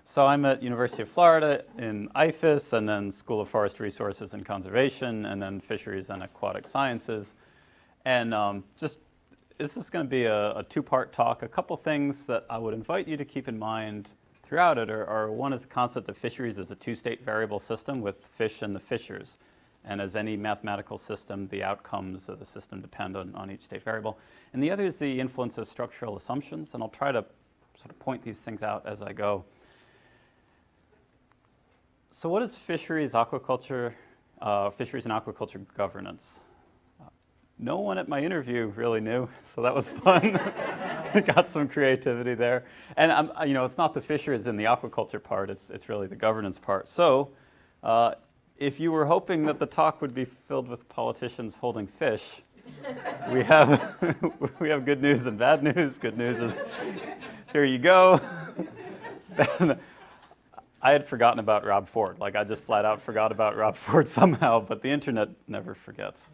So I'm at University of Florida in IFAS, and then School of Forest Resources and Conservation, and then Fisheries and Aquatic Sciences. And this is going to be a two-part talk. A couple things that I would invite you to keep in mind throughout it are one is the concept of fisheries as a two-state variable system with fish and the fishers. And as any mathematical system, the outcomes of the system depend on each state variable. And the other is the influence of structural assumptions, and I'll try to sort of point these things out as I go. So what is fisheries, aquaculture, fisheries and aquaculture governance? No one at my interview really knew, so that was fun. Got some creativity there. And it's not the fisheries and the aquaculture part, it's really the governance part. So if you were hoping that the talk would be filled with politicians holding fish, we have good news and bad news. Good news is, here you go. I had forgotten about Rob Ford. I just flat out forgot about Rob Ford somehow, but the internet never forgets.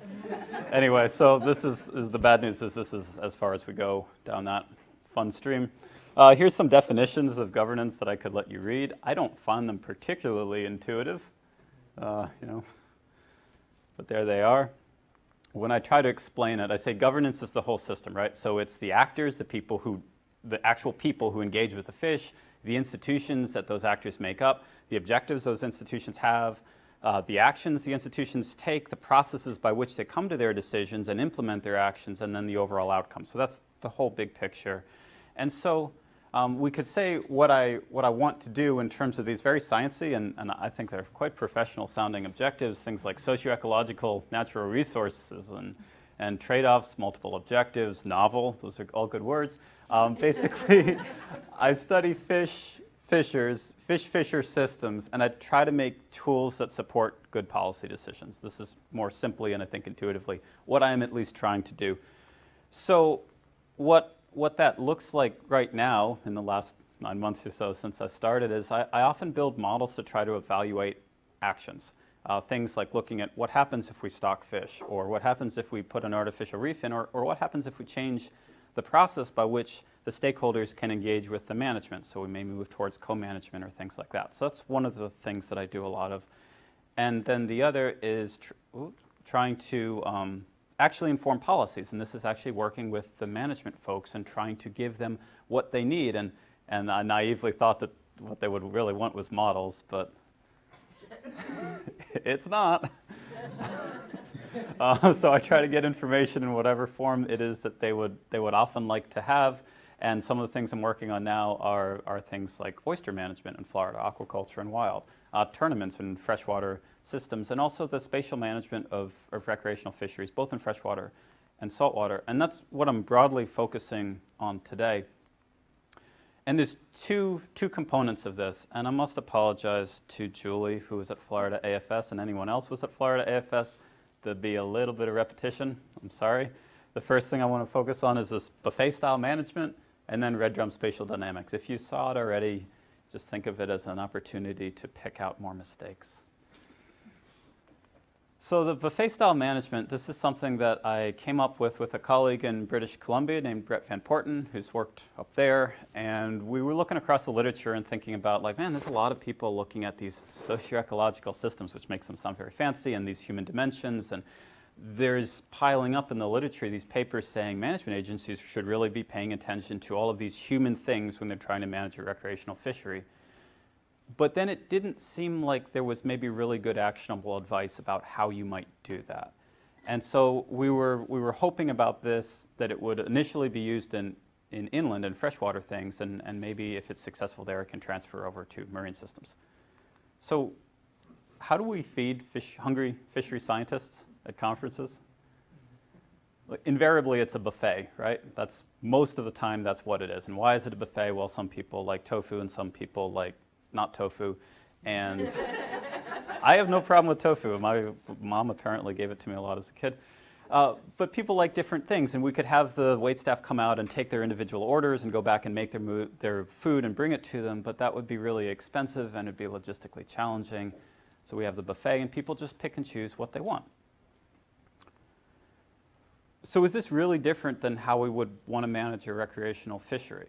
Anyway, so this is the bad news is this is as far as we go down that fun stream. Here's some definitions of governance that I could let you read. I don't find them particularly intuitive, but there they are. When I try to explain it, I say governance is the whole system, right? So it's the actors, the actual people who engage with the fish, the institutions that those actors make up, the objectives those institutions have, the actions the institutions take, the processes by which they come to their decisions and implement their actions, and then the overall outcome. So that's the whole big picture. And so we could say what I want to do in terms of these very sciencey, and I think they're quite professional sounding objectives, things like socio-ecological natural resources and trade-offs, multiple objectives, novel, those are all good words. Basically, I study fisher systems, and I try to make tools that support good policy decisions. This is more simply, and I think intuitively, what I am at least trying to do. So what that looks like right now, in the last 9 months or so since I started, is I often build models to try to evaluate actions. Things like looking at what happens if we stock fish, or what happens if we put an artificial reef in, or what happens if we change the process by which the stakeholders can engage with the management. So we may move towards co-management or things like that. So that's one of the things that I do a lot of. And then the other is trying to actually inform policies. And this is actually working with the management folks and trying to give them what they need. And I naively thought that what they would really want was models, but it's not. So I try to get information in whatever form it is that they would often like to have. And some of the things I'm working on now are things like oyster management in Florida, aquaculture and wild, tournaments in freshwater systems, and also the spatial management of recreational fisheries, both in freshwater and saltwater. And that's what I'm broadly focusing on today. And there's two components of this, and I must apologize to Julie, who was at Florida AFS, and anyone else who was at Florida AFS. There'd be a little bit of repetition. I'm sorry. The first thing I want to focus on is this buffet-style management, and then red drum spatial dynamics. If you saw it already, just think of it as an opportunity to pick out more mistakes. So the buffet-style management, this is something that I came up with a colleague in British Columbia named Brett Van Porten, who's worked up there. And we were looking across the literature and thinking about, man, there's a lot of people looking at these socio-ecological systems, which makes them sound very fancy, and these human dimensions. And there's piling up in the literature these papers saying management agencies should really be paying attention to all of these human things when they're trying to manage a recreational fishery. But then it didn't seem like there was maybe really good actionable advice about how you might do that. And so we were hoping about this, that it would initially be used in inland and freshwater things, and maybe if it's successful there, it can transfer over to marine systems. So how do we feed hungry fishery scientists at conferences? Invariably, it's a buffet, right? That's most of the time, that's what it is. And why is it a buffet? Well, some people like tofu and some people like not tofu. And I have no problem with tofu. My mom apparently gave it to me a lot as a kid. But people like different things, and we could have the waitstaff come out and take their individual orders and go back and make their food and bring it to them, but that would be really expensive and it'd be logistically challenging. So we have the buffet, and people just pick and choose what they want. So is this really different than how we would want to manage a recreational fishery?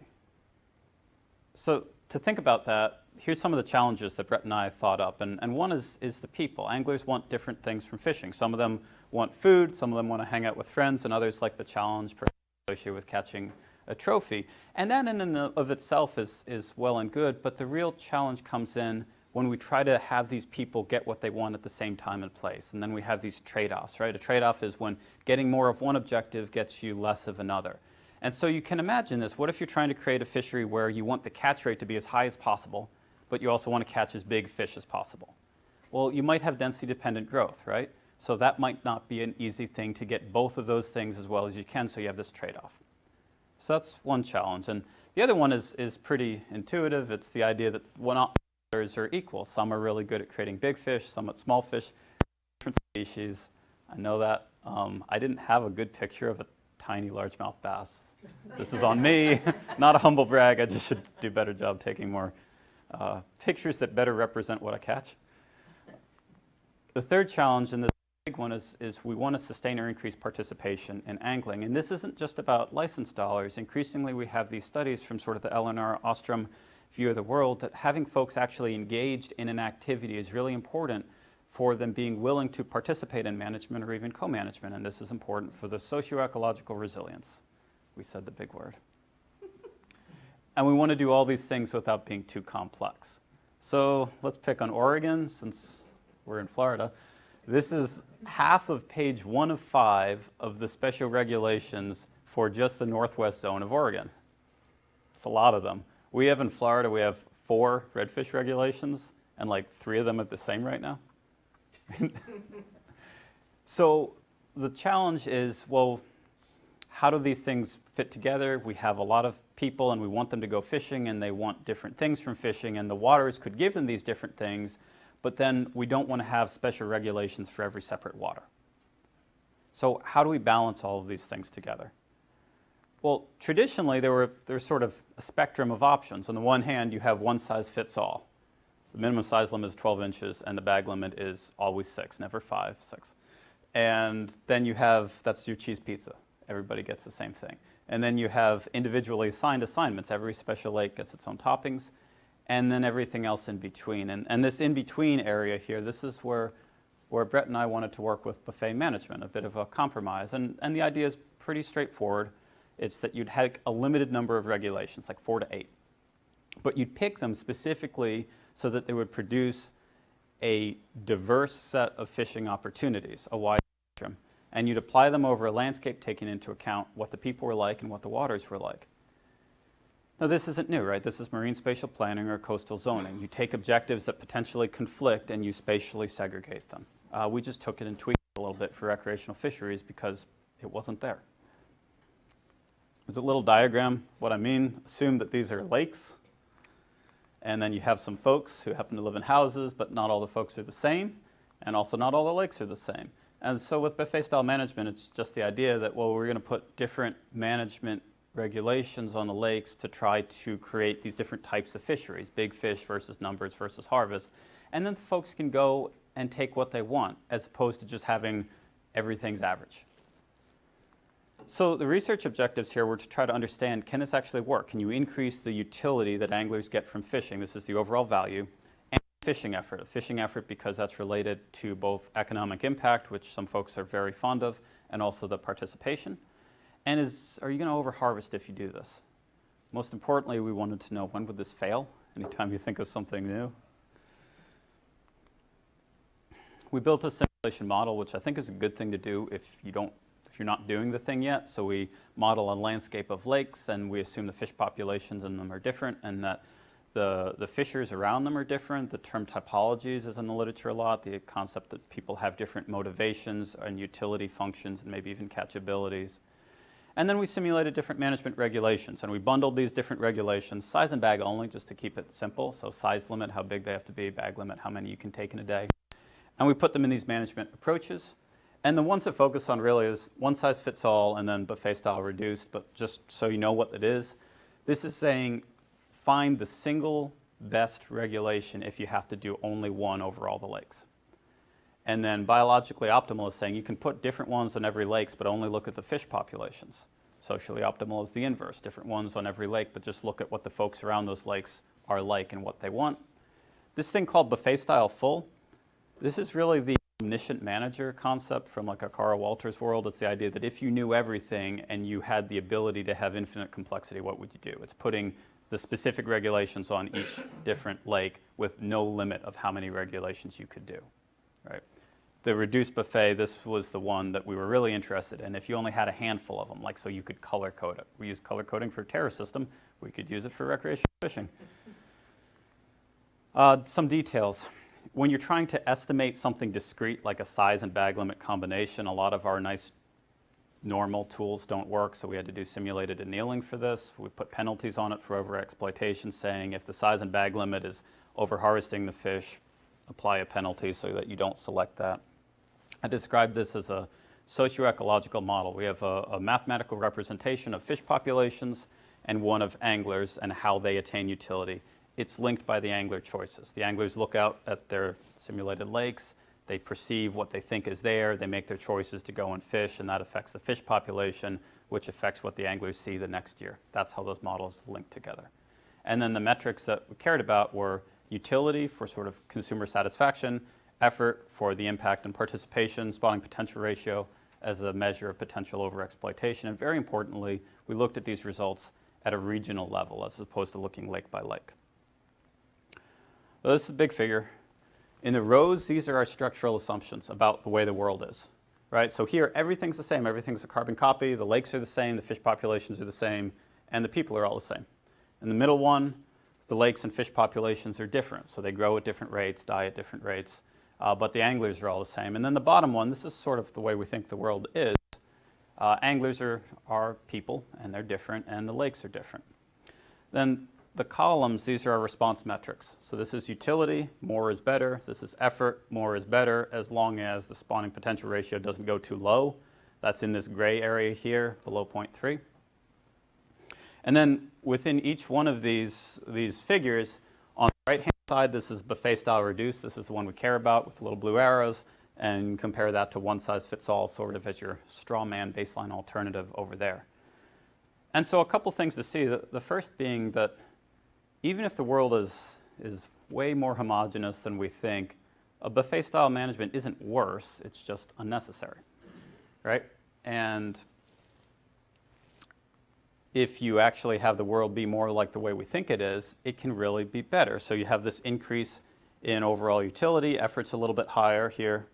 So to think about that, here's some of the challenges that Brett and I thought up, and one is the people. Anglers want different things from fishing. Some of them want food, some of them want to hang out with friends, and others like the challenge associated with catching a trophy. And that in and of itself is well and good, but the real challenge comes in when we try to have these people get what they want at the same time and place. And then we have these trade-offs, right? A trade-off is when getting more of one objective gets you less of another. And so you can imagine this. What if you're trying to create a fishery where you want the catch rate to be as high as possible, but you also want to catch as big fish as possible? Well, you might have density-dependent growth, right? So that might not be an easy thing to get both of those things as well as you can, so you have this trade-off. So that's one challenge. And the other one is pretty intuitive. It's the idea that not are equal. Some are really good at creating big fish, some at small fish, different species. I know that. I didn't have a good picture of a tiny largemouth bass. This is on me, not a humble brag. I just should do a better job taking more pictures that better represent what I catch. The third challenge, and the big one, is we want to sustain or increase participation in angling. And this isn't just about license dollars. Increasingly, we have these studies from sort of the Eleanor Ostrom view of the world that having folks actually engaged in an activity is really important for them being willing to participate in management or even co-management. And this is important for the socio-ecological resilience. We said the big word. And we want to do all these things without being too complex. So let's pick on Oregon, since we're in Florida. This is half of page 1 of 5 of the special regulations for just the northwest zone of Oregon. It's a lot of them. We have in Florida, we have 4 redfish regulations, and like 3 of them are the same right now. So the challenge is, well, how do these things fit together? We have a lot of people and we want them to go fishing and they want different things from fishing, and the waters could give them these different things, but then we don't want to have special regulations for every separate water. So how do we balance all of these things together? Well, traditionally, there's sort of a spectrum of options. On the one hand, you have one size fits all. The minimum size limit is 12 inches, and the bag limit is always 6, never 5, 6. And then you have, that's your cheese pizza. Everybody gets the same thing. And then you have individually assigned assignments. Every special lake gets its own toppings, and then everything else in between. And this in-between area here, this is where Brett and I wanted to work with buffet management, a bit of a compromise. And the idea is pretty straightforward. It's that you'd have a limited number of regulations, like 4 to 8. But you'd pick them specifically so that they would produce a diverse set of fishing opportunities, a wide spectrum. And you'd apply them over a landscape taking into account what the people were like and what the waters were like. Now, this isn't new, right? This is marine spatial planning or coastal zoning. You take objectives that potentially conflict and you spatially segregate them. We just took it and tweaked it a little bit for recreational fisheries because it wasn't there. There's a little diagram. What I mean, assume that these are lakes, and then you have some folks who happen to live in houses, but not all the folks are the same, and also not all the lakes are the same. And so with buffet-style management, it's just the idea that, well, we're going to put different management regulations on the lakes to try to create these different types of fisheries, big fish versus numbers versus harvest, and then the folks can go and take what they want, as opposed to just having everything's average. So the research objectives here were to try to understand, can this actually work? Can you increase the utility that anglers get from fishing? This is the overall value. And fishing effort. A fishing effort because that's related to both economic impact, which some folks are very fond of, and also the participation. And are you going to overharvest if you do this? Most importantly, we wanted to know, when would this fail? Anytime you think of something new. We built a simulation model, which I think is a good thing to do if you're not doing the thing yet. So we model a landscape of lakes, and we assume the fish populations in them are different, and that the fishers around them are different. The term typologies is in the literature a lot, the concept that people have different motivations and utility functions and maybe even catchabilities. And then we simulated different management regulations, and we bundled these different regulations, size and bag only, just to keep it simple. So size limit, how big they have to be, bag limit, how many you can take in a day. And we put them in these management approaches. And the ones that focus on really is one size fits all and then buffet style reduced, but just so you know what it is, this is saying find the single best regulation if you have to do only one over all the lakes. And then biologically optimal is saying you can put different ones on every lake, but only look at the fish populations. Socially optimal is the inverse, different ones on every lake, but just look at what the folks around those lakes are like and what they want. This thing called buffet style full, this is really the omniscient manager concept from like a Carl Walters world. It's the idea that if you knew everything and you had the ability to have infinite complexity, what would you do? It's putting the specific regulations on each different lake with no limit of how many regulations you could do, right? The reduced buffet, this was the one that we were really interested in. If you only had a handful of them, like so you could color code it. We use color coding for terror system. We could use it for recreational fishing. Some details. When you're trying to estimate something discrete, like a size and bag limit combination, a lot of our nice normal tools don't work, so we had to do simulated annealing for this. We put penalties on it for overexploitation, saying if the size and bag limit is over-harvesting the fish, apply a penalty so that you don't select that. I described this as a socio-ecological model. We have a mathematical representation of fish populations and one of anglers and how they attain utility. It's linked by the angler choices. The anglers look out at their simulated lakes, they perceive what they think is there, they make their choices to go and fish, and that affects the fish population, which affects what the anglers see the next year. That's how those models link together. And then the metrics that we cared about were utility for sort of consumer satisfaction, effort for the impact and participation, spawning potential ratio as a measure of potential overexploitation, and very importantly, we looked at these results at a regional level as opposed to looking lake by lake. Well, this is a big figure. In the rows, these are our structural assumptions about the way the world is, right? So here, everything's the same. Everything's a carbon copy. The lakes are the same. The fish populations are the same. And the people are all the same. In the middle one, the lakes and fish populations are different. So they grow at different rates, die at different rates. But the anglers are all the same. And then the bottom one, this is sort of the way we think the world is. Anglers are people, and they're different, and the lakes are different. Then the columns, these are our response metrics. So this is utility, more is better. This is effort, more is better, as long as the spawning potential ratio doesn't go too low. That's in this gray area here, below 0.3. And then within each one of these figures, on the right-hand side, this is buffet style reduced. This is the one we care about with the little blue arrows, and compare that to one size fits all, sort of as your straw man baseline alternative over there. And so a couple things to see. The first being that even if the world is way more homogeneous than we think, a buffet style management isn't worse, it's just unnecessary, right? And if you actually have the world be more like the way we think it is, it can really be better. So you have this increase in overall utility, effort's a little bit higher here.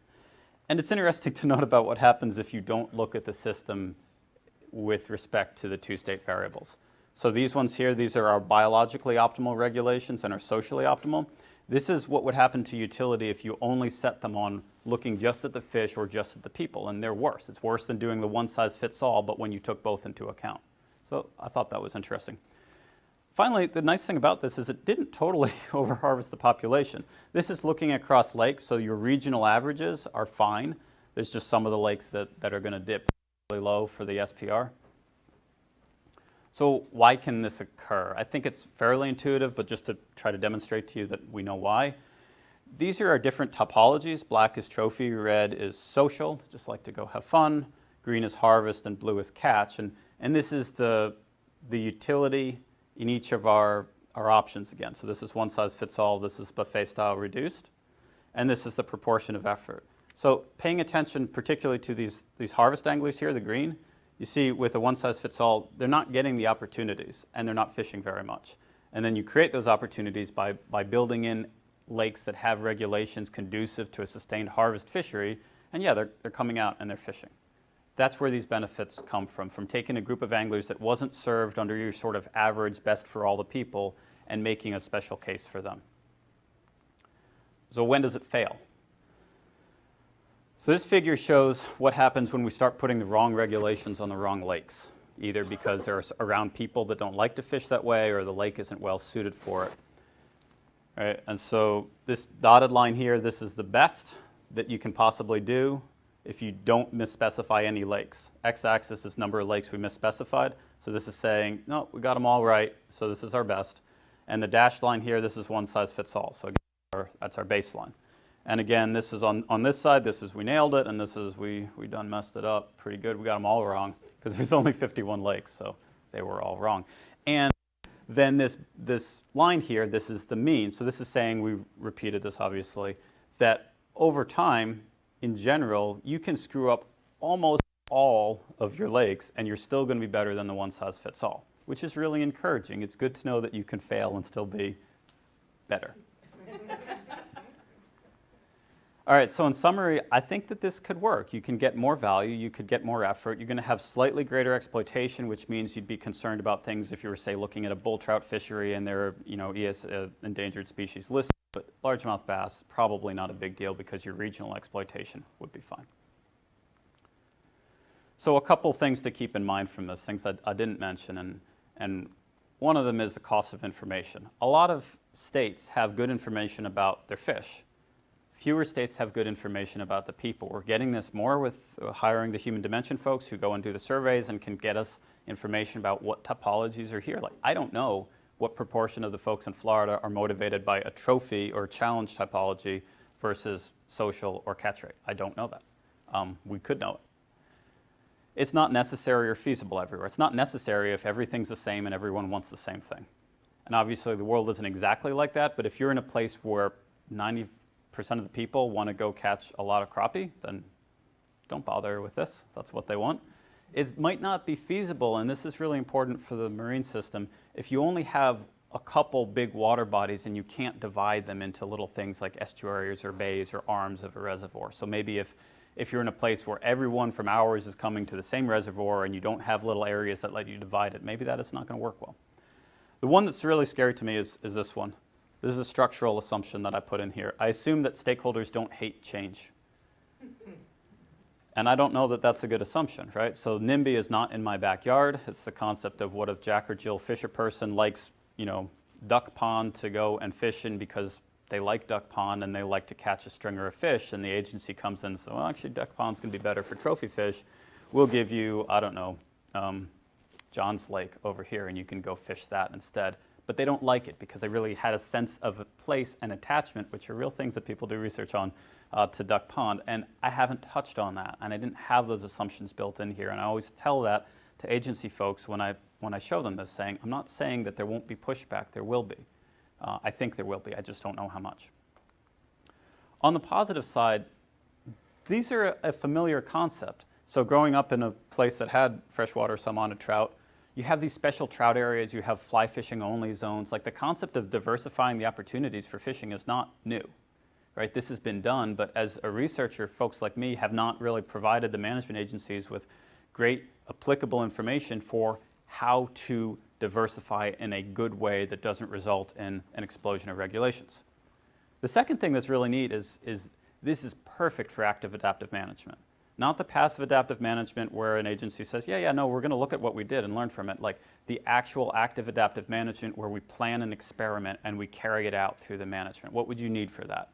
And it's interesting to note about what happens if you don't look at the system with respect to the two state variables. So these ones here, these are our biologically optimal regulations and our socially optimal. This is what would happen to utility if you only set them on looking just at the fish or just at the people, and they're worse. It's worse than doing the one size fits all, but when you took both into account. So I thought that was interesting. Finally, the nice thing about this is it didn't totally overharvest the population. This is looking across lakes, so your regional averages are fine. There's just some of the lakes that are going to dip really low for the SPR. So why can this occur? I think it's fairly intuitive, but just to try to demonstrate to you that we know why. These are our different topologies. Black is trophy, red is social, just like to go have fun. Green is harvest, and blue is catch. And this is the utility in each of our options again. So this is one size fits all, this is buffet style reduced, and this is the proportion of effort. So paying attention particularly to these harvest anglers here, the green, you see with a one size fits all, they're not getting the opportunities and they're not fishing very much. And then you create those opportunities by building in lakes that have regulations conducive to a sustained harvest fishery, and yeah, they're coming out and they're fishing. That's where these benefits come from taking a group of anglers that wasn't served under your sort of average best for all the people and making a special case for them. So when does it fail? So this figure shows what happens when we start putting the wrong regulations on the wrong lakes, either because they're around people that don't like to fish that way or the lake isn't well suited for it. All right, and so this dotted line here, this is the best that you can possibly do if you don't misspecify any lakes. X-axis is number of lakes we misspecified. So this is saying, no, we got them all right, so this is our best. And the dashed line here, this is one size fits all. So again, that's our baseline. And again, this is on this side, this is we nailed it, and this is we done messed it up pretty good. We got them all wrong because there's only 51 lakes, so they were all wrong. And then this line here, this is the mean. So this is saying, we repeated this obviously, that over time, in general, you can screw up almost all of your lakes and you're still going to be better than the one size fits all, which is really encouraging. It's good to know that you can fail and still be better. All right, so in summary, I think that this could work. You can get more value, you could get more effort, you're going to have slightly greater exploitation, which means you'd be concerned about things if you were, say, looking at a bull trout fishery and there are, endangered species listed, but largemouth bass, probably not a big deal because your regional exploitation would be fine. So a couple things to keep in mind from this, things that I didn't mention, and one of them is the cost of information. A lot of states have good information about their fish. Fewer states have good information about the people. We're getting this more with hiring the human dimension folks who go and do the surveys and can get us information about what topologies are here. Like, I don't know what proportion of the folks in Florida are motivated by a trophy or challenge typology versus social or catch rate. I don't know that. We could know it. It's not necessary or feasible everywhere. It's not necessary if everything's the same and everyone wants the same thing. And obviously the world isn't exactly like that, but if you're in a place where 90% of the people want to go catch a lot of crappie, then don't bother with this. That's what they want. It might not be feasible, and this is really important for the marine system, if you only have a couple big water bodies and you can't divide them into little things like estuaries or bays or arms of a reservoir. So maybe if you're in a place where everyone from ours is coming to the same reservoir and you don't have little areas that let you divide it, maybe that is not going to work well. The one that's really scary to me is this one. This is a structural assumption that I put in here. I assume that stakeholders don't hate change. And I don't know that that's a good assumption, right? So NIMBY is not in my backyard. It's the concept of what if Jack or Jill Fisher person likes, duck pond to go and fish in because they like duck pond and they like to catch a stringer of fish, and the agency comes in and says, well, actually duck pond's going to be better for trophy fish. We'll give you, I don't know, John's Lake over here, and you can go fish that instead. But they don't like it because they really had a sense of a place and attachment, which are real things that people do research on, to duck pond. And I haven't touched on that, and I didn't have those assumptions built in here. And I always tell that to agency folks when I show them this, saying, I'm not saying that there won't be pushback. There will be. I think there will be. I just don't know how much. On the positive side, these are a familiar concept. So growing up in a place that had freshwater salmon trout, you have these special trout areas, you have fly fishing only zones. Like, the concept of diversifying the opportunities for fishing is not new, right? This has been done, but as a researcher, folks like me have not really provided the management agencies with great applicable information for how to diversify in a good way that doesn't result in an explosion of regulations. The second thing that's really neat is this is perfect for active adaptive management. Not the passive adaptive management where an agency says, no, we're going to look at what we did and learn from it. Like the actual active adaptive management where we plan an experiment and we carry it out through the management. What would you need for that?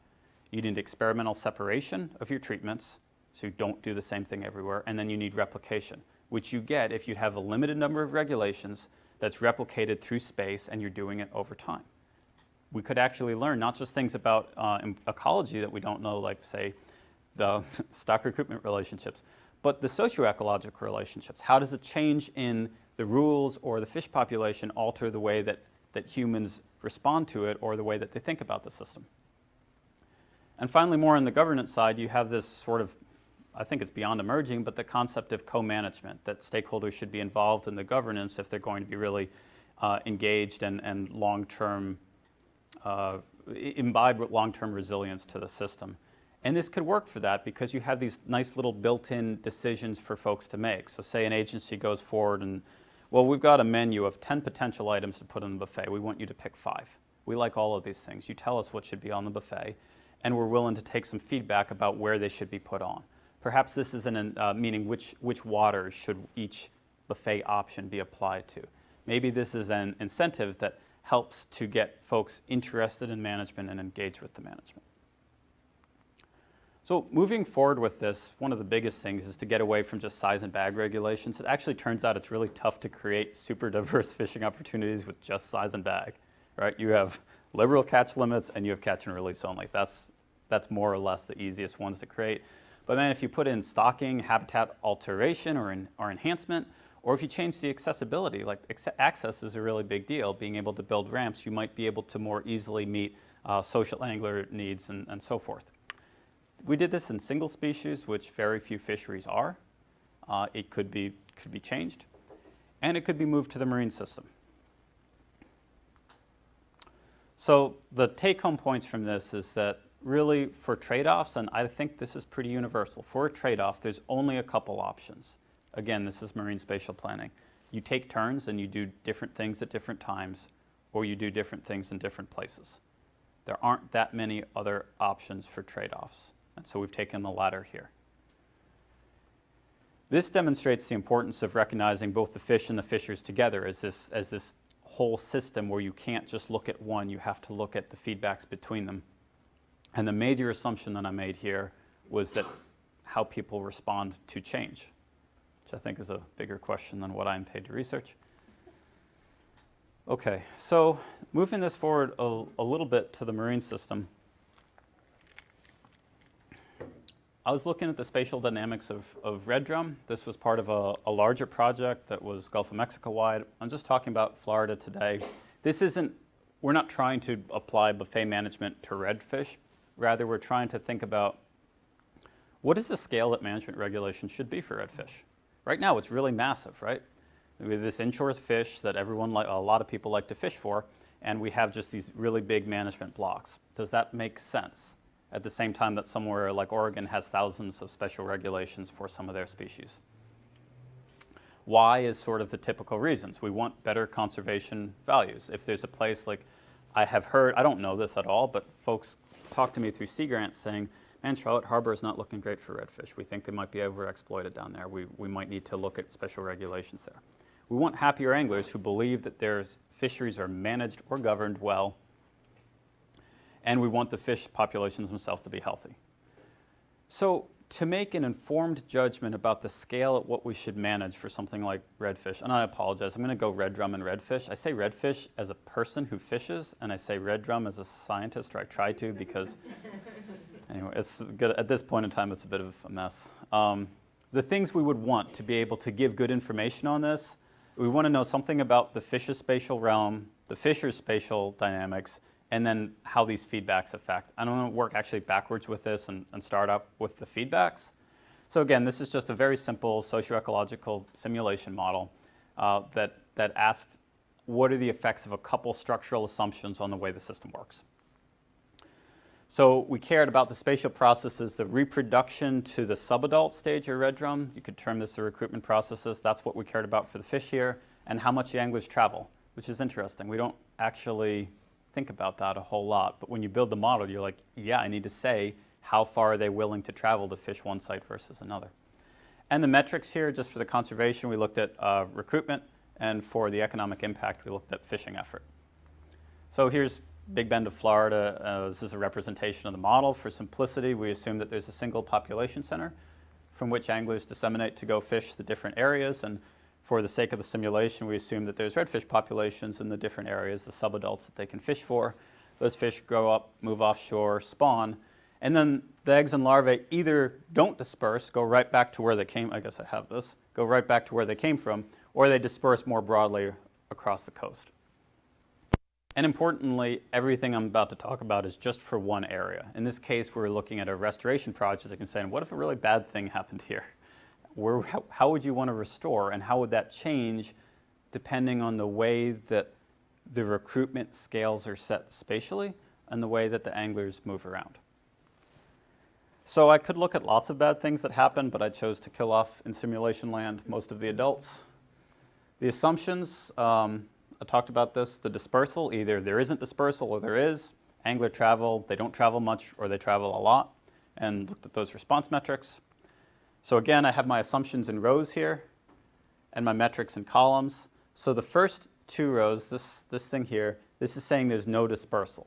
You need experimental separation of your treatments, so you don't do the same thing everywhere, and then you need replication, which you get if you have a limited number of regulations that's replicated through space and you're doing it over time. We could actually learn not just things about ecology that we don't know, like, say, the stock recruitment relationships, but the socioecological relationships. How does a change in the rules or the fish population alter the way that humans respond to it or the way that they think about the system? And finally, more on the governance side, you have this sort of, I think it's beyond emerging, but the concept of co-management, that stakeholders should be involved in the governance if they're going to be really engaged and long-term, imbibe long-term resilience to the system. And this could work for that because you have these nice little built-in decisions for folks to make. So say an agency goes forward and, well, we've got a menu of 10 potential items to put on the buffet. We want you to pick 5. We like all of these things. You tell us what should be on the buffet, and we're willing to take some feedback about where they should be put on. Perhaps this is meaning which waters should each buffet option be applied to. Maybe this is an incentive that helps to get folks interested in management and engaged with the management. So moving forward with this, one of the biggest things is to get away from just size and bag regulations. It actually turns out it's really tough to create super diverse fishing opportunities with just size and bag, right? You have liberal catch limits and you have catch and release only. That's more or less the easiest ones to create. But man, if you put in stocking, habitat alteration or enhancement, Or if you change the accessibility, like access is a really big deal, being able to build ramps, you might be able to more easily meet social angler needs and so forth. We did this in single species, which very few fisheries are. It could be changed, and it could be moved to the marine system. So the take-home points from this is that really for trade-offs, and I think this is pretty universal, for a trade-off, there's only a couple options. Again, this is marine spatial planning. You take turns and you do different things at different times, or you do different things in different places. There aren't that many other options for trade-offs, and so we've taken the latter here. This demonstrates the importance of recognizing both the fish and the fishers together as this whole system where you can't just look at one, you have to look at the feedbacks between them. And the major assumption that I made here was that how people respond to change, which I think is a bigger question than what I'm paid to research. Okay, so moving this forward a little bit to the marine system, I was looking at the spatial dynamics of red drum. This was part of a larger project that was Gulf of Mexico wide. I'm just talking about Florida today. We're not trying to apply buffet management to redfish. Rather, we're trying to think about what is the scale that management regulation should be for redfish. Right now, it's really massive, right? We have this inshore fish that a lot of people like to fish for, and we have just these really big management blocks. Does that make sense? At the same time that somewhere like Oregon has thousands of special regulations for some of their species. Why is sort of the typical reasons. We want better conservation values. If there's a place like I have heard, I don't know this at all, but folks talk to me through sea grants saying, man, Charlotte Harbor is not looking great for redfish. We think they might be overexploited down there. We might need to look at special regulations there. We want happier anglers who believe that their fisheries are managed or governed well, and we want the fish populations themselves to be healthy. So to make an informed judgment about the scale at what we should manage for something like redfish, and I apologize, I'm going to go red drum and redfish. I say redfish as a person who fishes, and I say red drum as a scientist, or I try to, because anyway, it's good. At this point in time, it's a bit of a mess. The things we would want to be able to give good information on this, we want to know something about the fish's spatial realm, the fisher's spatial dynamics, and then how these feedbacks affect. I don't want to work actually backwards with this and start up with the feedbacks. So again, this is just a very simple socioecological simulation model that asked what are the effects of a couple structural assumptions on the way the system works. So we cared about the spatial processes, the reproduction to the subadult stage of red drum. You could term this the recruitment processes. That's what we cared about for the fish here, and how much the anglers travel, which is interesting. We don't actually think about that a whole lot, but when you build the model, you're like, yeah, I need to say how far are they willing to travel to fish one site versus another. And the metrics here, just for the conservation, we looked at recruitment, and for the economic impact, we looked at fishing effort. So here's Big Bend of Florida. This is a representation of the model. For simplicity, we assume that there's a single population center from which anglers disseminate to go fish the different areas, and for the sake of the simulation, we assume that there's redfish populations in the different areas, the subadults that they can fish for. Those fish grow up, move offshore, spawn, and then the eggs and larvae either don't disperse, go right back to where they came, I guess I have this, go right back to where they came from, or they disperse more broadly across the coast. And importantly, everything I'm about to talk about is just for one area. In this case, we're looking at a restoration project and saying, what if a really bad thing happened here? How would you want to restore, and how would that change depending on the way that the recruitment scales are set spatially and the way that the anglers move around? So I could look at lots of bad things that happen, but I chose to kill off in simulation land most of the adults. The assumptions, I talked about this, the dispersal, either there isn't dispersal or there is. Angler travel, they don't travel much or they travel a lot, and looked at those response metrics. So again, I have my assumptions in rows here and my metrics in columns. So the first two rows, this thing here, this is saying there's no dispersal.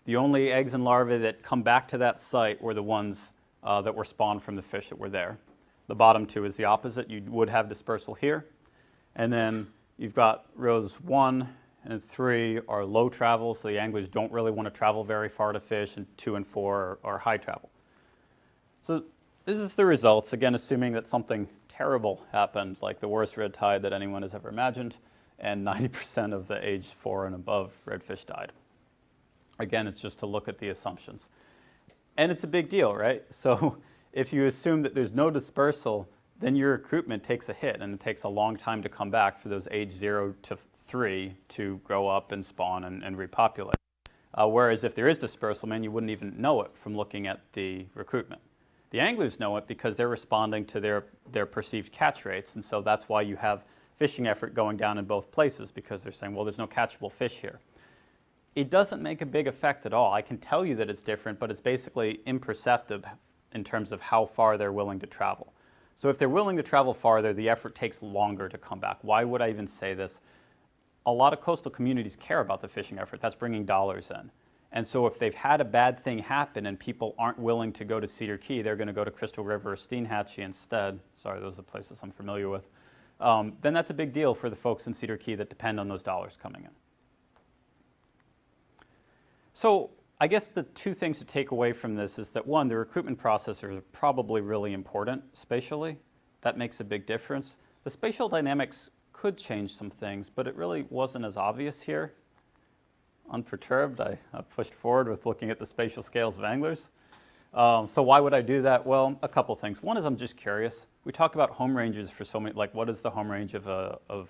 The only eggs and larvae that come back to that site were the ones that were spawned from the fish that were there. The bottom two is the opposite. You would have dispersal here. And then you've got rows 1 and 3 are low travel, so the anglers don't really want to travel very far to fish, and 2 and 4 are high travel. So this is the results, again, assuming that something terrible happened, like the worst red tide that anyone has ever imagined, and 90% of the age 4 and above redfish died. Again, it's just to look at the assumptions. And it's a big deal, right? So if you assume that there's no dispersal, then your recruitment takes a hit, and it takes a long time to come back for those age 0 to 3 to grow up and spawn and repopulate. Whereas if there is dispersal, man, you wouldn't even know it from looking at the recruitment. The anglers know it because they're responding to their perceived catch rates, and so that's why you have fishing effort going down in both places, because they're saying, well, there's no catchable fish here. It doesn't make a big effect at all. I can tell you that it's different, but it's basically imperceptible in terms of how far they're willing to travel. So if they're willing to travel farther, the effort takes longer to come back. Why would I even say this? A lot of coastal communities care about the fishing effort. That's bringing dollars in. And so if they've had a bad thing happen and people aren't willing to go to Cedar Key, they're going to go to Crystal River or Steenhatchee instead. Sorry, those are the places I'm familiar with. Then that's a big deal for the folks in Cedar Key that depend on those dollars coming in. So I guess the two things to take away from this is that, one, the recruitment process are probably really important spatially. That makes a big difference. The spatial dynamics could change some things, but it really wasn't as obvious here. Unperturbed, I pushed forward with looking at the spatial scales of anglers. So why would I do that? Well, a couple things. One is I'm just curious. We talk about home ranges for so many, like what is the home range of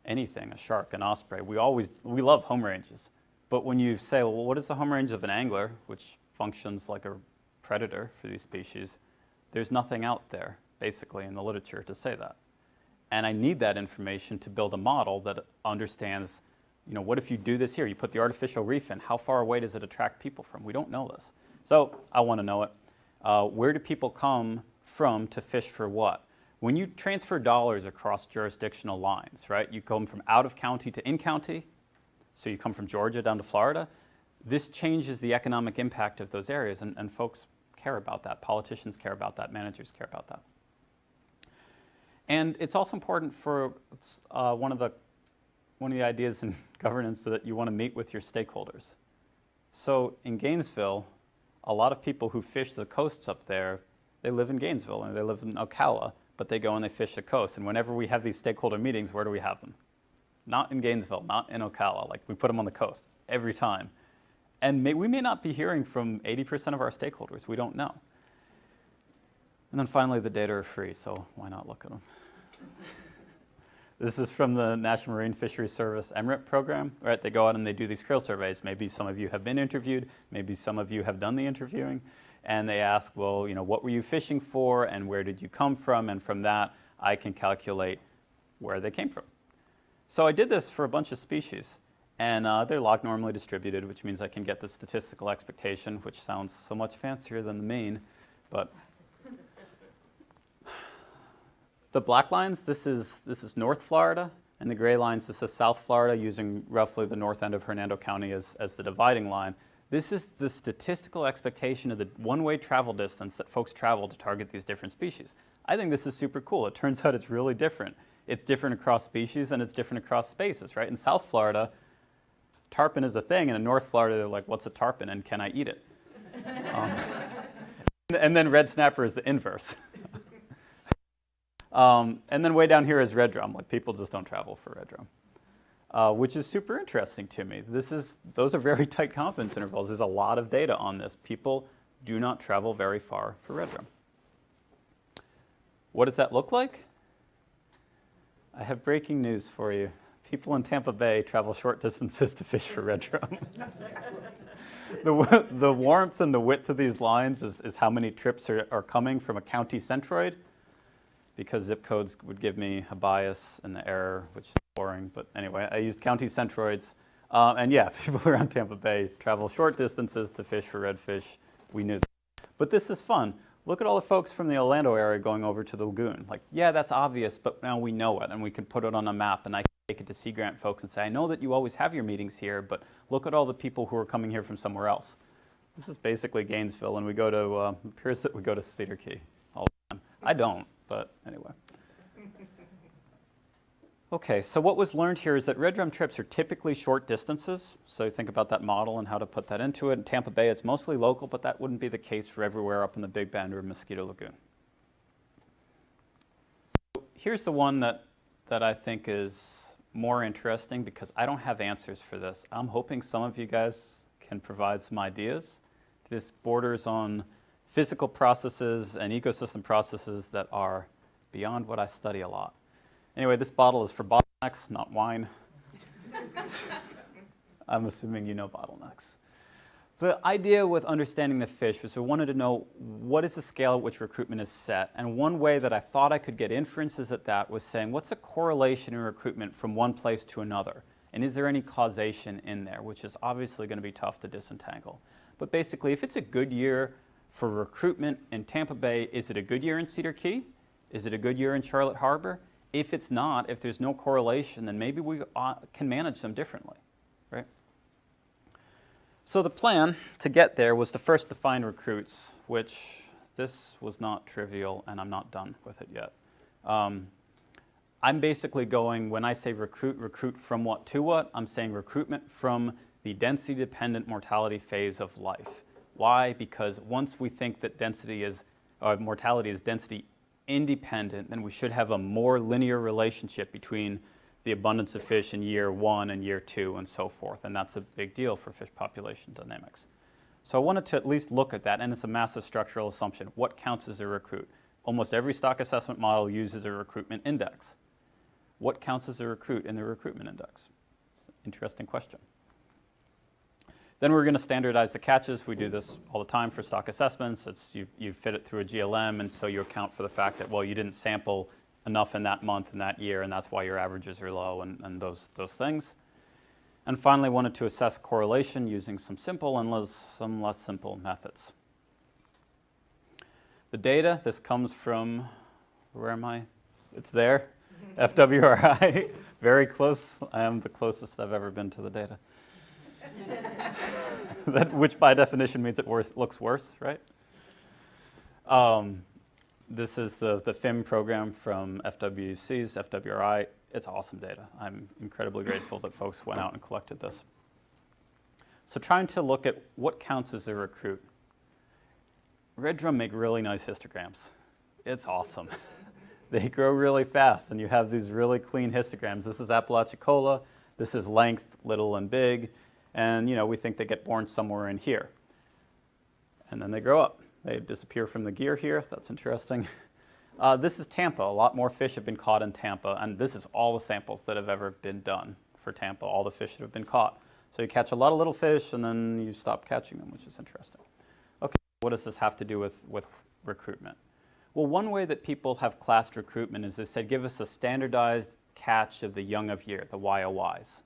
anything, a shark, an osprey? We love home ranges. But when you say, well, what is the home range of an angler, which functions like a predator for these species, there's nothing out there, basically, in the literature to say that. And I need that information to build a model that understands, you know, what if you do this here? You put the artificial reef in. How far away does it attract people from? We don't know this. So I want to know it. Where do people come from to fish for what? When you transfer dollars across jurisdictional lines, right, you come from out of county to in county, so you come from Georgia down to Florida, this changes the economic impact of those areas, and folks care about that. Politicians care about that. Managers care about that. And it's also important for one of the ideas in governance that you want to meet with your stakeholders. So in Gainesville, a lot of people who fish the coasts up there, they live in Gainesville and they live in Ocala, but they go and they fish the coast. And whenever we have these stakeholder meetings, where do we have them? Not in Gainesville, not in Ocala. Like, we put them on the coast every time. And we may not be hearing from 80% of our stakeholders. We don't know. And then finally, the data are free, so why not look at them? This is from the National Marine Fisheries Service MRIP program, right? They go out and they do these krill surveys. Maybe some of you have been interviewed. Maybe some of you have done the interviewing. And they ask, well, you know, what were you fishing for and where did you come from? And from that, I can calculate where they came from. So I did this for a bunch of species. And they're log normally distributed, which means I can get the statistical expectation, which sounds so much fancier than the mean. But the black lines, this is North Florida, and the gray lines, this is South Florida, using roughly the north end of Hernando County as the dividing line. This is the statistical expectation of the one-way travel distance that folks travel to target these different species. I think this is super cool. It turns out it's really different. It's different across species, and it's different across spaces, right? In South Florida, tarpon is a thing, and in North Florida, they're like, what's a tarpon, and can I eat it? And then red snapper is the inverse. And then way down here is red drum. Like, people just don't travel for red drum, which is super interesting to me. Those are very tight confidence intervals. There's a lot of data on this. People do not travel very far for red drum. What does that look like? I have breaking news for you. People in Tampa Bay travel short distances to fish for red drum. The warmth and the width of these lines is how many trips are coming from a county centroid, because zip codes would give me a bias in the error, which is boring. But anyway, I used county centroids. And yeah, people around Tampa Bay travel short distances to fish for redfish. We knew that. But this is fun. Look at all the folks from the Orlando area going over to the lagoon. Like, yeah, that's obvious, but now we know it, and we can put it on a map, and I can take it to Sea Grant folks and say, I know that you always have your meetings here, but look at all the people who are coming here from somewhere else. This is basically Gainesville, and we go to, it appears that we go to Cedar Key all the time. I don't, but anyway. Okay, so what was learned here is that red drum trips are typically short distances. So think about that model and how to put that into it. In Tampa Bay, it's mostly local, but that wouldn't be the case for everywhere up in the Big Bend or Mosquito Lagoon. Here's the one that I think is more interesting because I don't have answers for this. I'm hoping some of you guys can provide some ideas. This borders on physical processes and ecosystem processes that are beyond what I study a lot. Anyway, this bottle is for bottlenecks, not wine. I'm assuming you know bottlenecks. The idea with understanding the fish was we wanted to know what is the scale at which recruitment is set. And one way that I thought I could get inferences at that was saying, what's a correlation in recruitment from one place to another? And is there any causation in there, which is obviously going to be tough to disentangle. But basically, if it's a good year for recruitment in Tampa Bay, is it a good year in Cedar Key? Is it a good year in Charlotte Harbor? If it's not, if there's no correlation, then maybe we can manage them differently, right? So the plan to get there was to first define recruits, which this was not trivial, and I'm not done with it yet. I'm basically going, when I say recruit from what to what, I'm saying recruitment from the density-dependent mortality phase of life. Why? Because once we think that mortality is density independent, then we should have a more linear relationship between the abundance of fish in year 1 and year 2 and so forth. And that's a big deal for fish population dynamics. So I wanted to at least look at that, and it's a massive structural assumption. What counts as a recruit? Almost every stock assessment model uses a recruitment index. What counts as a recruit in the recruitment index? It's an interesting question. Then we're going to standardize the catches. We do this all the time for stock assessments. You fit it through a GLM, and so you account for the fact that, well, you didn't sample enough in that month and that year, and that's why your averages are low and those things. And finally, wanted to assess correlation using some simple and some less simple methods. The data, this comes from, where am I? It's there, FWRI, very close. I am the closest I've ever been to the data. Which by definition means it looks worse, right? This is the FIM program from FWC's FWRI. It's awesome data. I'm incredibly grateful that folks went out and collected this. So trying to look at what counts as a recruit. Red drum make really nice histograms. It's awesome. They grow really fast, and you have these really clean histograms. This is Apalachicola. This is length, little and big. And we think they get born somewhere in here. And then they grow up. They disappear from the gear here. That's interesting. This is Tampa. A lot more fish have been caught in Tampa. And this is all the samples that have ever been done for Tampa, all the fish that have been caught. So you catch a lot of little fish, and then you stop catching them, which is interesting. Okay, what does this have to do with recruitment? Well, one way that people have classed recruitment is they said, give us a standardized catch of the young of year, the YOYs.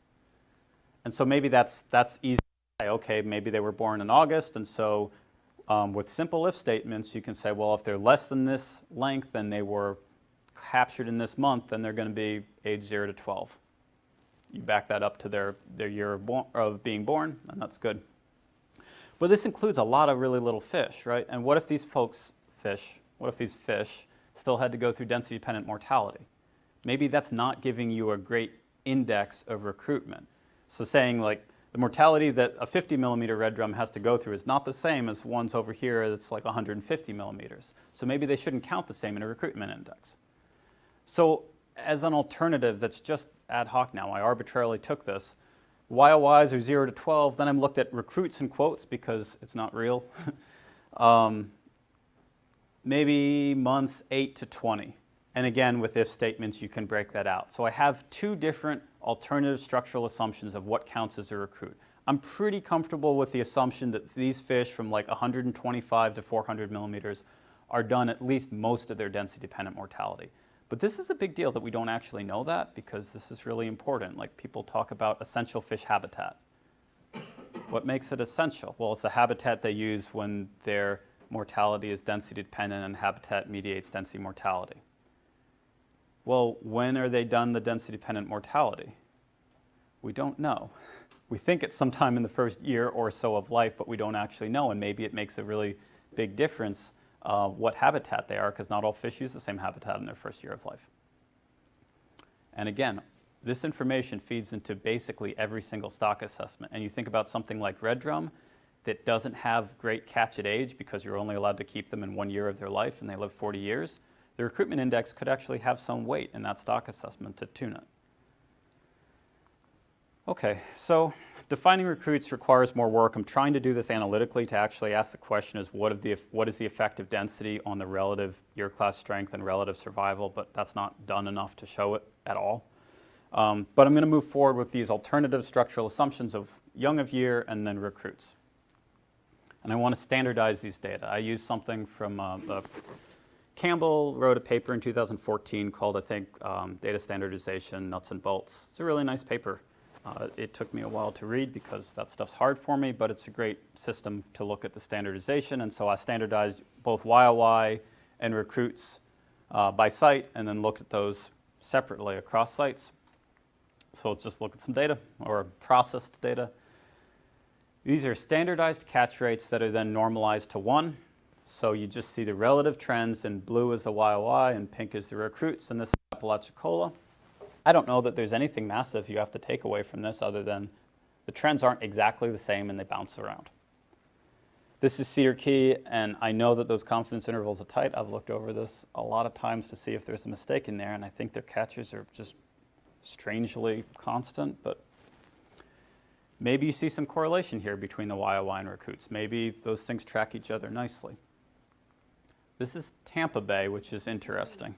And so maybe that's easy to say, okay, maybe they were born in August, and so with simple if statements, you can say, well, if they're less than this length and they were captured in this month, then they're going to be age 0 to 12. You back that up to their year of being born, and that's good. But this includes a lot of really little fish, right? And what if these fish still had to go through density-dependent mortality? Maybe that's not giving you a great index of recruitment. So saying like the mortality that a 50 millimeter red drum has to go through is not the same as ones over here that's like 150 millimeters. So maybe they shouldn't count the same in a recruitment index. So as an alternative that's just ad hoc now, I arbitrarily took this. YOYs are 0 to 12, then I'm looked at recruits in quotes because it's not real. Maybe months 8 to 20. And again, with if statements, you can break that out. So I have two different alternative structural assumptions of what counts as a recruit. I'm pretty comfortable with the assumption that these fish from like 125 to 400 millimeters are done at least most of their density-dependent mortality. But this is a big deal that we don't actually know that because this is really important. Like people talk about essential fish habitat. What makes it essential? Well, it's a habitat they use when their mortality is density-dependent and habitat mediates density mortality. Well, when are they done the density-dependent mortality? We don't know. We think it's sometime in the first year or so of life, but we don't actually know, and maybe it makes a really big difference what habitat they are, because not all fish use the same habitat in their first year of life. And again, This information feeds into basically every single stock assessment. And you think about something like red drum that doesn't have great catch at age because you're only allowed to keep them in 1 year of their life and they live 40 years. The recruitment index could actually have some weight in that stock assessment to tune it. Okay, so defining recruits requires more work. I'm trying to do this analytically to actually ask the question is what is the effective density on the relative year class strength and relative survival, but that's not done enough to show it at all. But I'm going to move forward with these alternative structural assumptions of young of year and then recruits. And I want to standardize these data. I use something from Campbell wrote a paper in 2014 called, I think, Data Standardization, Nuts and Bolts. It's a really nice paper. It took me a while to read because that stuff's hard for me, but it's a great system to look at the standardization. And so I standardized both YOY and recruits by site and then looked at those separately across sites. So let's just look at some data or processed data. These are standardized catch rates that are then normalized to 1. So you just see the relative trends, and blue is the YOY and pink is the recruits, and this is Apalachicola. I don't know that there's anything massive you have to take away from this other than the trends aren't exactly the same and they bounce around. This is Cedar Key, and I know that those confidence intervals are tight. I've looked over this a lot of times to see if there's a mistake in there, and I think their catches are just strangely constant, but maybe you see some correlation here between the YOY and recruits. Maybe those things track each other nicely. This is Tampa Bay, which is interesting.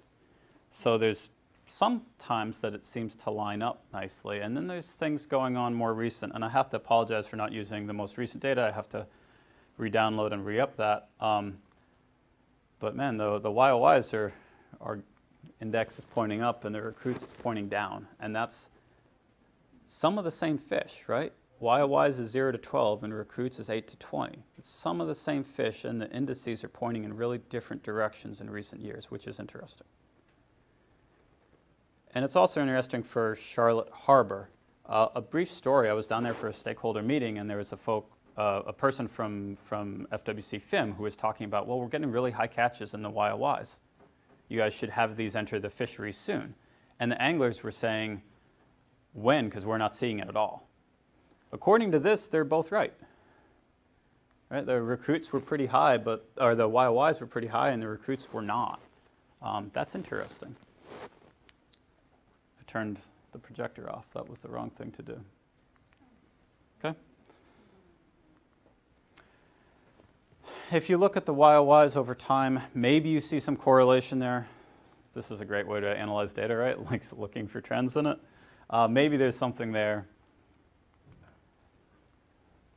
So there's sometimes that it seems to line up nicely, and then there's things going on more recent, and I have to apologize for not using the most recent data. I have to re-download and re-up that. But man, the YOYs are index is pointing up and the recruits is pointing down, and that's some of the same fish, right? YOYs is 0 to 12 and recruits is 8 to 20. It's some of the same fish, and the indices are pointing in really different directions in recent years, which is interesting. And it's also interesting for Charlotte Harbor. A brief story, I was down there for a stakeholder meeting, and there was a person from FWC FIM who was talking about, well, we're getting really high catches in the YOYs. You guys should have these enter the fisheries soon. And the anglers were saying, when? Because we're not seeing it at all. According to this, they're both right. Right? The recruits were pretty high, or the YOYs were pretty high and the recruits were not. That's interesting. I turned the projector off. That was the wrong thing to do. Okay. If you look at the YOYs over time, maybe you see some correlation there. This is a great way to analyze data, right? Like looking for trends in it. Maybe there's something there.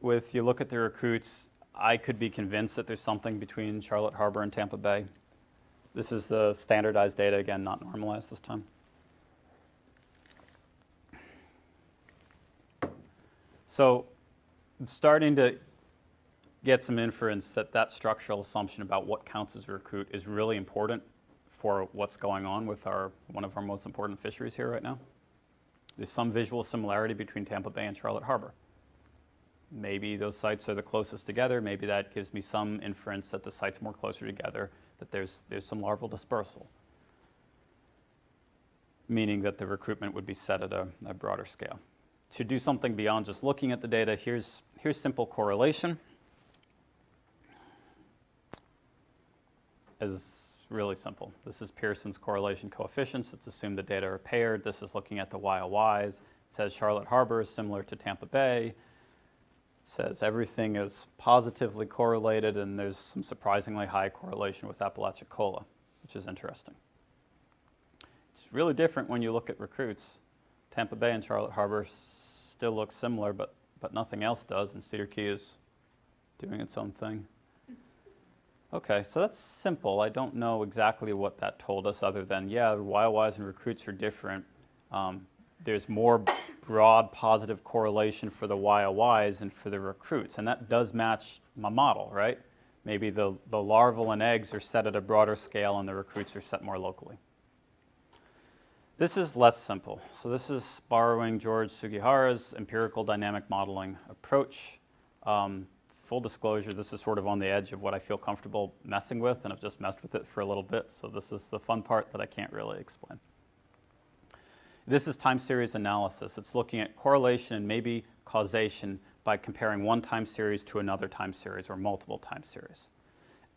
You look at the recruits, I could be convinced that there's something between Charlotte Harbor and Tampa Bay. This is the standardized data, again, not normalized this time. So I'm starting to get some inference that structural assumption about what counts as a recruit is really important for what's going on with one of our most important fisheries here right now. There's some visual similarity between Tampa Bay and Charlotte Harbor. Maybe those sites are the closest together. Maybe that gives me some inference that the sites more closer together, that there's some larval dispersal, meaning that the recruitment would be set at a broader scale. To do something beyond just looking at the data, here's simple correlation. Is really simple. This is Pearson's correlation coefficients. It's assumed the data are paired. This is looking at the YOYs. It says Charlotte Harbor is similar to Tampa Bay. It says everything is positively correlated, and there's some surprisingly high correlation with Apalachicola, which is interesting. It's really different when you look at recruits. Tampa Bay and Charlotte Harbor still look similar, but nothing else does, and Cedar Key is doing its own thing. Okay, so that's simple. I don't know exactly what that told us other than, yeah, YOYs and recruits are different. There's more broad positive correlation for the YOYs and for the recruits, and that does match my model, right? Maybe the larval and eggs are set at a broader scale and the recruits are set more locally. This is less simple. So this is borrowing George Sugihara's empirical dynamic modeling approach. Full disclosure, this is sort of on the edge of what I feel comfortable messing with, and I've just messed with it for a little bit, so this is the fun part that I can't really explain. This is time series analysis. It's looking at correlation and maybe causation by comparing one time series to another time series or multiple time series.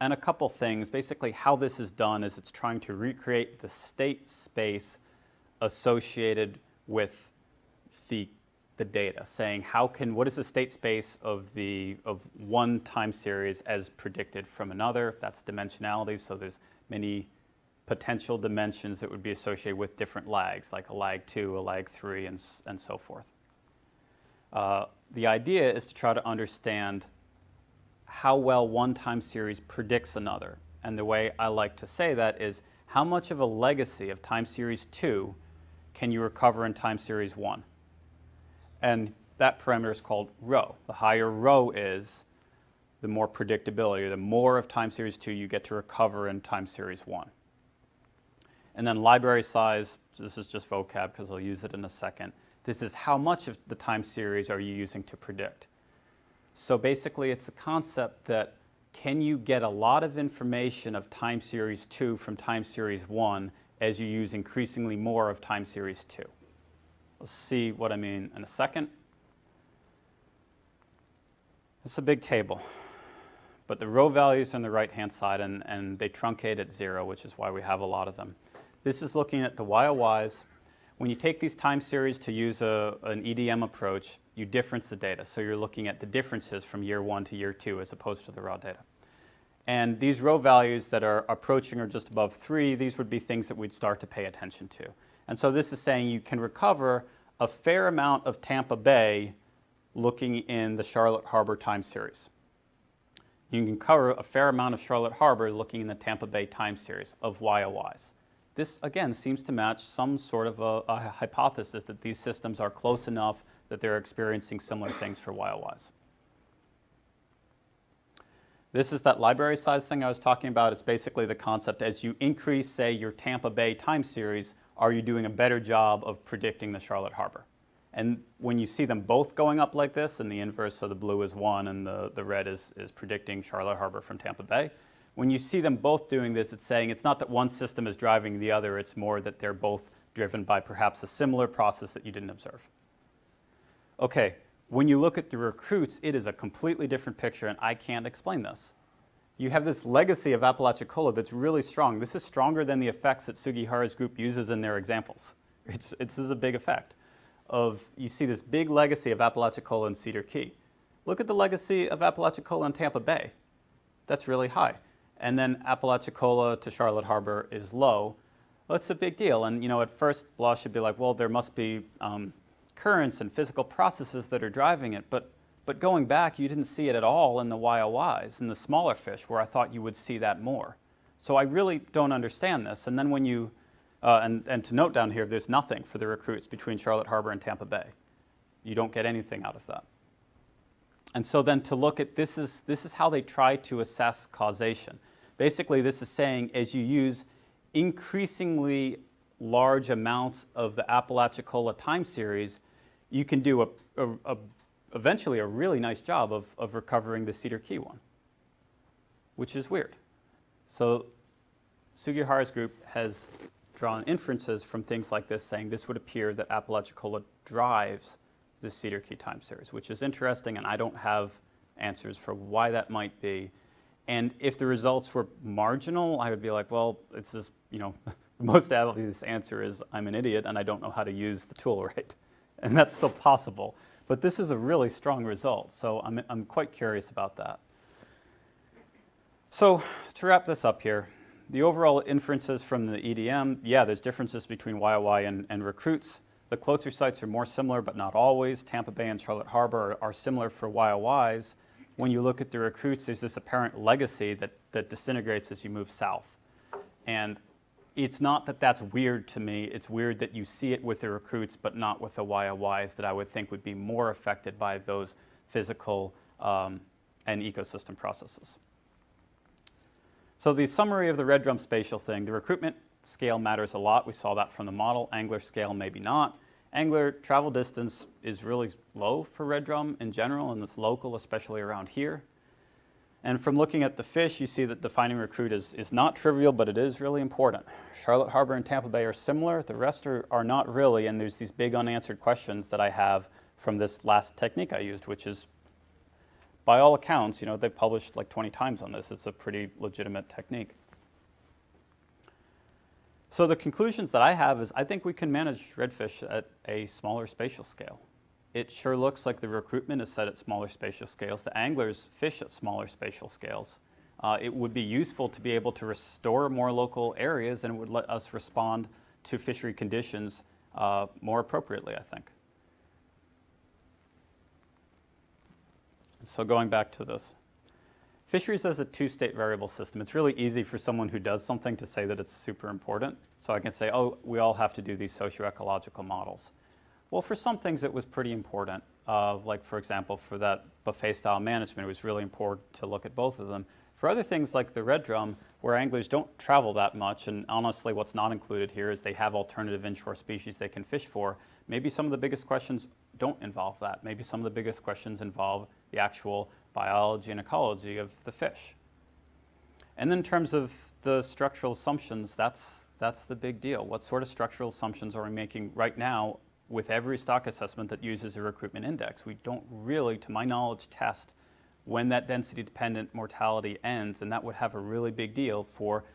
And a couple things. Basically, how this is done is it's trying to recreate the state space associated with the data, saying what is the state space of one time series as predicted from another. That's dimensionality, so there's many potential dimensions that would be associated with different lags, like a lag 2, a lag 3, and so forth. The idea is to try to understand how well one time series predicts another. And the way I like to say that is, how much of a legacy of time series 2 can you recover in time series 1? And that parameter is called rho. The higher rho is, the more predictability, or the more of time series 2 you get to recover in time series 1. And then library size, this is just vocab because I'll use it in a second. This is how much of the time series are you using to predict. So basically it's the concept that, can you get a lot of information of time series 2 from time series 1 as you use increasingly more of time series 2? We'll see what I mean in a second. It's a big table, but the row values are on the right-hand side, and they truncate at 0, which is why we have a lot of them. This is looking at the YOYs. When you take these time series to use an EDM approach, you difference the data. So you're looking at the differences from year 1 to year 2 as opposed to the raw data. And these row values that are approaching or just above 3, these would be things that we'd start to pay attention to. And so this is saying you can recover a fair amount of Tampa Bay looking in the Charlotte Harbor time series. You can cover a fair amount of Charlotte Harbor looking in the Tampa Bay time series of YOYs. This, again, seems to match some sort of a hypothesis that these systems are close enough that they're experiencing similar things for YOYs. This is that library size thing I was talking about. It's basically the concept, as you increase, say, your Tampa Bay time series, are you doing a better job of predicting the Charlotte Harbor? And when you see them both going up like this, and the inverse, so the blue is 1 and the red is predicting Charlotte Harbor from Tampa Bay, when you see them both doing this, it's saying it's not that one system is driving the other, it's more that they're both driven by perhaps a similar process that you didn't observe. Okay, when you look at the recruits, it is a completely different picture, and I can't explain this. You have this legacy of Apalachicola that's really strong. This is stronger than the effects that Sugihara's group uses in their examples. This is a big effect. You see this big legacy of Apalachicola and Cedar Key. Look at the legacy of Apalachicola and Tampa Bay. That's really high. And then Apalachicola to Charlotte Harbor is low. Well, it's a big deal. And at first blush, you'd be like, well, there must be currents and physical processes that are driving it. But going back, you didn't see it at all in the YOYs, in the smaller fish, where I thought you would see that more. So I really don't understand this. And then when you, and to note down here, there's nothing for the recruits between Charlotte Harbor and Tampa Bay. You don't get anything out of that. And so then to look at, this is how they try to assess causation. Basically, this is saying, as you use increasingly large amounts of the Apalachicola time series, you can do eventually a really nice job of recovering the Cedar Key one, which is weird. So Sugihara's group has drawn inferences from things like this, saying this would appear that Apalachicola drives the Cedar Key time series, which is interesting, and I don't have answers for why that might be. And if the results were marginal, I would be like, well, it's just, the most obvious answer is I'm an idiot and I don't know how to use the tool right. And that's still possible. But this is a really strong result, so I'm quite curious about that. So to wrap this up here, the overall inferences from the EDM, yeah, there's differences between YOY and recruits. The closer sites are more similar, but not always. Tampa Bay and Charlotte Harbor are similar for YOYs. When you look at the recruits, there's this apparent legacy that disintegrates as you move south. And it's not that that's weird to me. It's weird that you see it with the recruits, but not with the YOYs that I would think would be more affected by those physical and ecosystem processes. So the summary of the red drum spatial thing, the recruitment scale matters a lot. We saw that from the model. Angler scale, maybe not. Angler travel distance is really low for red drum in general, and it's local, especially around here. And from looking at the fish, you see that defining recruit is not trivial, but it is really important. Charlotte Harbor and Tampa Bay are similar. The rest are not really, and there's these big unanswered questions that I have from this last technique I used, which is, by all accounts, they've published like 20 times on this. It's a pretty legitimate technique. So the conclusions that I have is I think we can manage redfish at a smaller spatial scale. It sure looks like the recruitment is set at smaller spatial scales. The anglers fish at smaller spatial scales. It would be useful to be able to restore more local areas, and it would let us respond to fishery conditions more appropriately, I think. So going back to this. Fisheries as a two-state variable system. It's really easy for someone who does something to say that it's super important. So I can say, oh, we all have to do these socio-ecological models. Well, for some things it was pretty important. Like, for example, for that buffet-style management, it was really important to look at both of them. For other things like the red drum, where anglers don't travel that much, and honestly what's not included here is they have alternative inshore species they can fish for, maybe some of the biggest questions don't involve that. Maybe some of the biggest questions involve the actual biology and ecology of the fish. And then in terms of the structural assumptions, that's the big deal. What sort of structural assumptions are we making right now with every stock assessment that uses a recruitment index? We don't really, to my knowledge, test when that density-dependent mortality ends, and that would have a really big deal for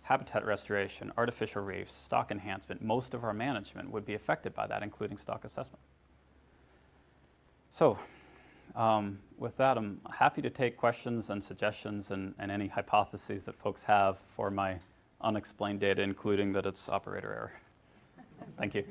habitat restoration, artificial reefs, stock enhancement. Most of our management would be affected by that, including stock assessment. So with that, I'm happy to take questions and suggestions and any hypotheses that folks have for my unexplained data, including that it's operator error. Thank you.